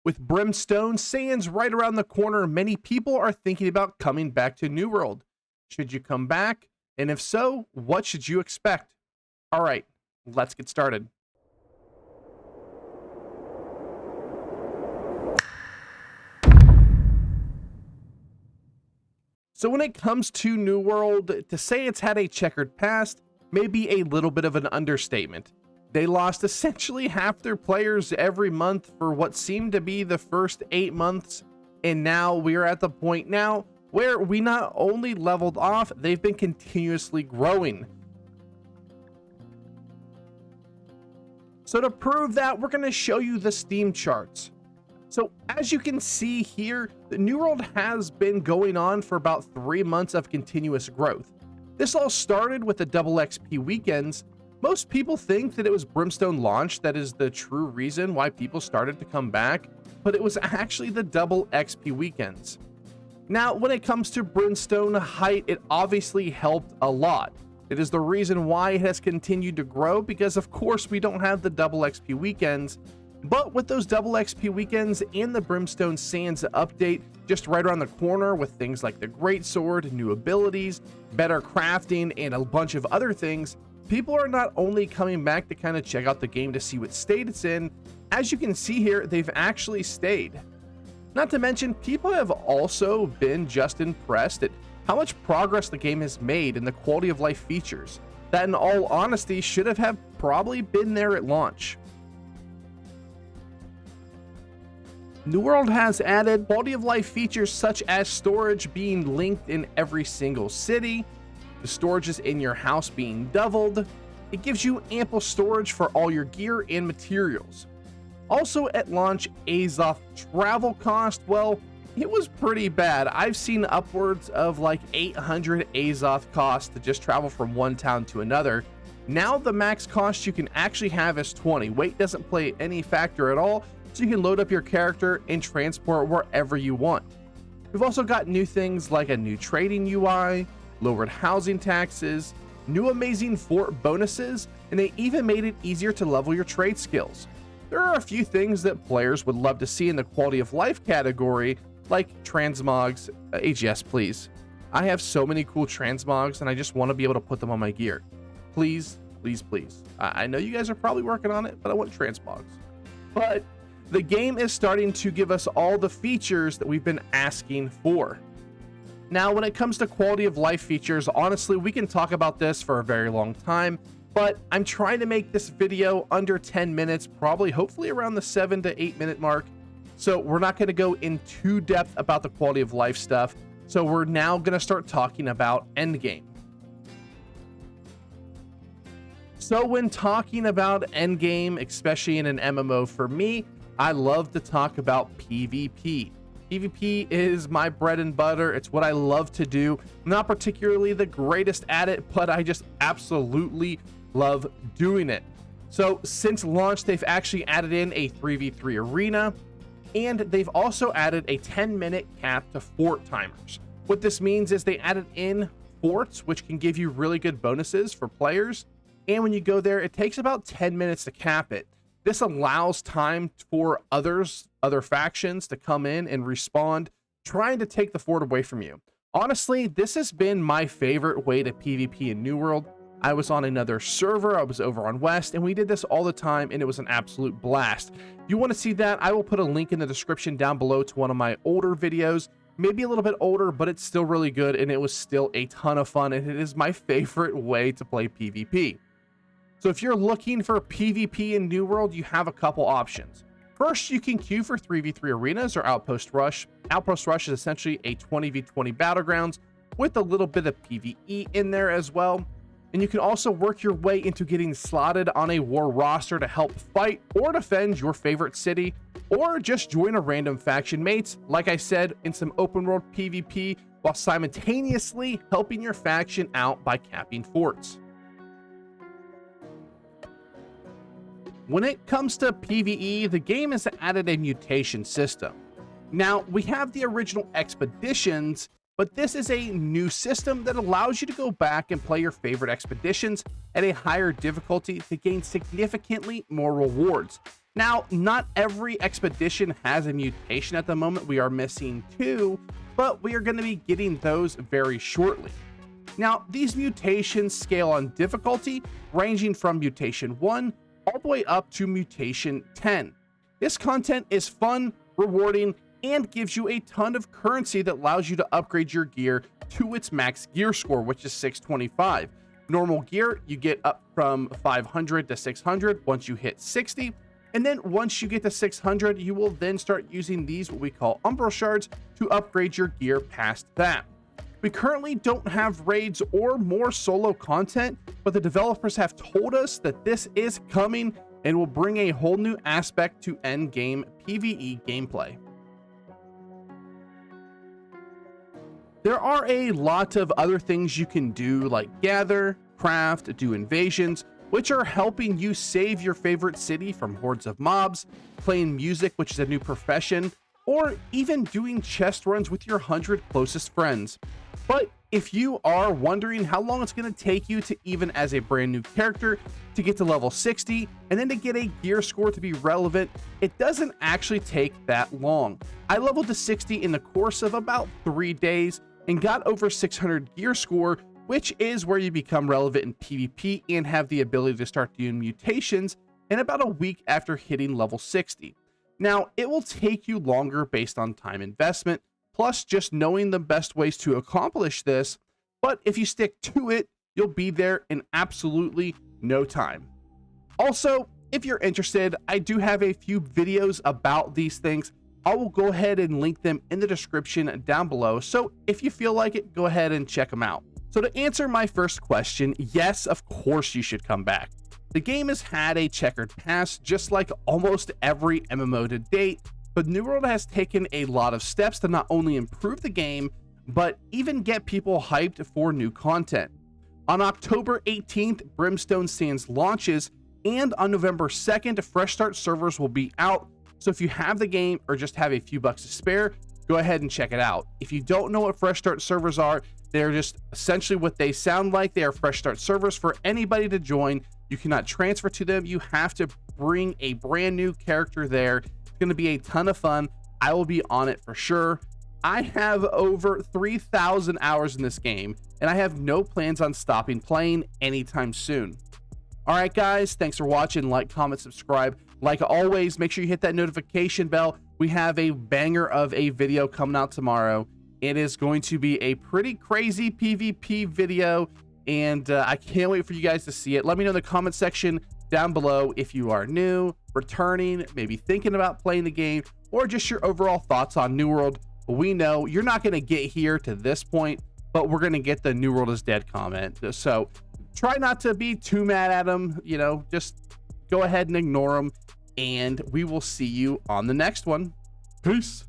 With Brimstone Sands right around the corner, many people are thinking about coming back to New World. Should you come back? And if so, what should you expect? All right, let's get started. So when it comes to New World, to say it's had a checkered past may be a little bit of an understatement. They lost essentially half their players every month for what seemed to be the first 8 months, and now we are at the point now where we not only leveled off, they've been continuously growing. So to prove that, we're going to show you the Steam charts. So as you can see here, the New World has been going on for about 3 months of continuous growth. This all started with the double XP weekends. Most people think that it was Brimstone launch that is the true reason why people started to come back, but it was actually the double XP weekends. Now, when it comes to Brimstone height, it obviously helped a lot. It is the reason why it has continued to grow, because of course we don't have the double XP weekends, but with those double XP weekends and the Brimstone Sands update just right around the corner with things like the Greatsword, new abilities, better crafting, and a bunch of other things, people are not only coming back to kind of check out the game to see what state it's in. As you can see here, they've actually stayed. Not to mention, people have also been just impressed at how much progress the game has made in the quality of life features that, in all honesty, should have probably been there at launch. New World has added quality of life features such as storage being linked in every single city, the storages in your house being doubled. It gives you ample storage for all your gear and materials. Also at launch, Azoth travel cost, well, it was pretty bad. I've seen upwards of like 800 Azoth cost to just travel from one town to another. Now the max cost you can actually have is 20. Weight doesn't play any factor at all, so you can load up your character and transport wherever you want. We've also got new things like a new trading UI, lowered housing taxes, new amazing fort bonuses, and they even made it easier to level your trade skills. There are a few things that players would love to see in the quality of life category, like transmogs. AGS, please. I have so many cool transmogs and I just want to be able to put them on my gear. Please, please, please. I know you guys are probably working on it, but I want transmogs. But the game is starting to give us all the features that we've been asking for. Now, when it comes to quality of life features, honestly, we can talk about this for a very long time, but I'm trying to make this video under 10 minutes, probably hopefully around the 7 to 8 minute mark. So we're not going to go in too depth about the quality of life stuff. So we're now going to start talking about endgame. So when talking about endgame, especially in an MMO, for me, I love to talk about PvP. PvP is my bread and butter. It's what I love to do. I'm not particularly the greatest at it, but I just absolutely love doing it. So since launch, they've actually added in a 3v3 arena, and they've also added a 10-minute cap to fort timers. What this means is they added in forts, which can give you really good bonuses for players. And when you go there, it takes about 10 minutes to cap it. This allows time for other factions to come in and respond, trying to take the fort away from you. Honestly, this has been my favorite way to PvP in New World. I was on another server, I was over on West, and we did this all the time, and it was an absolute blast. If you want to see that, I will put a link in the description down below to one of my older videos. Maybe a little bit older, but it's still really good, and it was still a ton of fun, and it is my favorite way to play PvP. So if you're looking for PvP in New World, you have a couple options. First, you can queue for 3v3 arenas or Outpost Rush. Outpost Rush is essentially a 20v20 battlegrounds with a little bit of PvE in there as well. And you can also work your way into getting slotted on a war roster to help fight or defend your favorite city, or just join a random faction mates, like I said, in some open world PvP, while simultaneously helping your faction out by capping forts. When it comes to PvE, the game has added a mutation system. Now, we have the original expeditions, but this is a new system that allows you to go back and play your favorite expeditions at a higher difficulty to gain significantly more rewards. Now, not every expedition has a mutation at the moment. We are missing 2, but we are going to be getting those very shortly. Now, these mutations scale on difficulty, ranging from mutation 1 all the way up to mutation 10. This content is fun, rewarding, and gives you a ton of currency that allows you to upgrade your gear to its max gear score, which is 625. Normal gear, you get up from 500 to 600 once you hit 60. And then once you get to 600, you will then start using these, what we call Umbral Shards, to upgrade your gear past that. We currently don't have raids or more solo content, but the developers have told us that this is coming and will bring a whole new aspect to endgame PvE gameplay. There are a lot of other things you can do, like gather, craft, do invasions, which are helping you save your favorite city from hordes of mobs, playing music, which is a new profession, or even doing chest runs with your 100 closest friends. But if you are wondering how long it's going to take you to, even as a brand new character, to get to level 60 and then to get a gear score to be relevant, it doesn't actually take that long. I leveled to 60 in the course of about 3 days and got over 600 gear score, which is where you become relevant in PvP and have the ability to start doing mutations in about a week after hitting level 60. Now, it will take you longer based on time investment, plus just knowing the best ways to accomplish this, but if you stick to it, you'll be there in absolutely no time. Also, if you're interested, I do have a few videos about these things. I will go ahead and link them in the description down below, so if you feel like it, go ahead and check them out. So to answer my first question, yes, of course you should come back. The game has had a checkered past, just like almost every MMO to date, but New World has taken a lot of steps to not only improve the game, but even get people hyped for new content. On October 18th, Brimstone Sands launches, and on November 2nd, Fresh Start servers will be out. So if you have the game or just have a few bucks to spare, go ahead and check it out. If you don't know what Fresh Start servers are, they're just essentially what they sound like. They are Fresh Start servers for anybody to join. You cannot transfer to them. You have to bring a brand new character there. It's going to be a ton of fun. I will be on it for sure. I have over 3,000 hours in this game, and I have no plans on stopping playing anytime soon. All right, guys, thanks for watching. Like, comment, subscribe. Like always, make sure you hit that notification bell. We have a banger of a video coming out tomorrow. It is going to be a pretty crazy PvP video, and I can't wait for you guys to see it. Let me know in the comment section down below if you are new, returning, maybe thinking about playing the game, or just your overall thoughts on New World. We know you're not going to get here to this point, but we're going to get the New World is dead comment. So try not to be too mad at them, you know, just go ahead and ignore them, and we will see you on the next one. Peace.